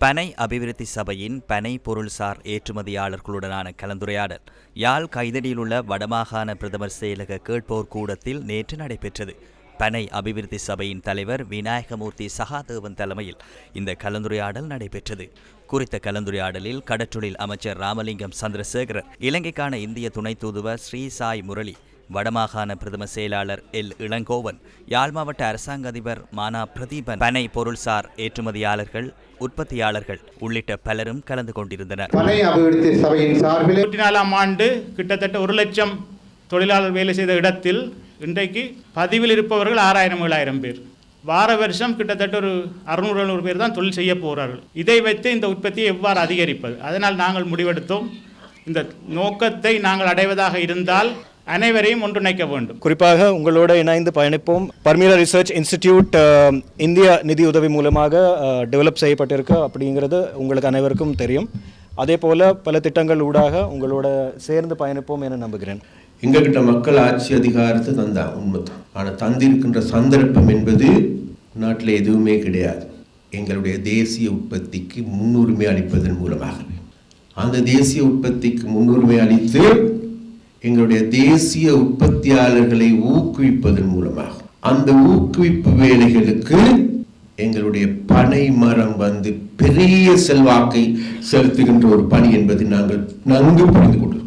பனை அபிவிருத்தி சபையின் பனை பொருள்சார் ஏற்றுமதியாளர்களுடனான கலந்துரையாடல் யாழ் கைதடியில் உள்ள வடமாகாண பிரதமர் செயலக கேட்போர் கூடத்தில் நேற்று நடைபெற்றது. பனை அபிவிருத்தி சபையின் தலைவர் விநாயகமூர்த்தி சகாதேவன் தலைமையில் இந்த கலந்துரையாடல் நடைபெற்றது. குறித்த கலந்துரையாடலில் கடற்றொழில் அமைச்சர் ராமலிங்கம் சந்திரசேகரன், இலங்கைக்கான இந்திய துணை தூதுவர் ஸ்ரீ சாய் முரளி, வடமாகாண பிரதம செயலாளர் எல் இளங்கோவன், யாழ் மாவட்ட அரசாங்க அதிபர் மானா பிரதீபன், பனை பொருள்சார் ஏற்றுமதியாளர்கள், உற்பத்தியாளர்கள் உள்ளிட்ட பலரும் கலந்து கொண்டிருந்தனர். பனை அபிவிருத்தி சபையின் சார்பில் 2004 ஆண்டு கிட்டத்தட்ட 1 லட்சம் தொழிலாளர் வேலை செய்த இடத்தில் இன்றைக்கு பதிவில் இருப்பவர்கள் 6000-7000 பேர். வார வருஷம் கிட்டத்தட்ட ஒரு 600-700 பேர் தான் தொழில் செய்ய போகிறார்கள். இதை வைத்து இந்த உற்பத்தியை எவ்வாறு அதிகரிப்பது? அதனால் நாங்கள் முடிவெடுத்தோம், இந்த நோக்கத்தை நாங்கள் அடைவதாக இருந்தால் அனைவரையும் ஒன்றிணைக்க வேண்டும். குறிப்பாக உங்களோட இணைந்து பயணிப்போம். பர்மிலா ரிசர்ச் இன்ஸ்டிடியூட் இந்திய நிதி உதவி மூலமாக டெவலப் செய்யப்பட்டிருக்கு அப்படிங்கிறது உங்களுக்கு அனைவருக்கும் தெரியும். அதே போல் பல திட்டங்கள் ஊடாக உங்களோட சேர்ந்து பயணிப்போம் என நம்புகிறேன். எங்ககிட்ட மக்கள் ஆட்சி அதிகாரத்தை தந்தா உண்மைதான். ஆனால் தந்திருக்கின்ற சந்தர்ப்பம் என்பது நாட்டில் எதுவுமே கிடையாது. எங்களுடைய தேசிய உற்பத்திக்கு முன்னுரிமை அளிப்பதன் மூலமாகவே அந்த தேசிய உற்பத்திக்கு முன்னுரிமை அளித்து எங்களுடைய தேசிய உற்பத்தியாளர்களை ஊக்குவிப்பதன் மூலமாக அந்த ஊக்குவிப்பு வேலைகளுக்கு எங்களுடைய பனை மரம் பெரிய செல்வாக்கை செலுத்துகின்ற ஒரு பணி என்பதை நாங்கள் நன்கு புரிந்து கொள்கிறோம்.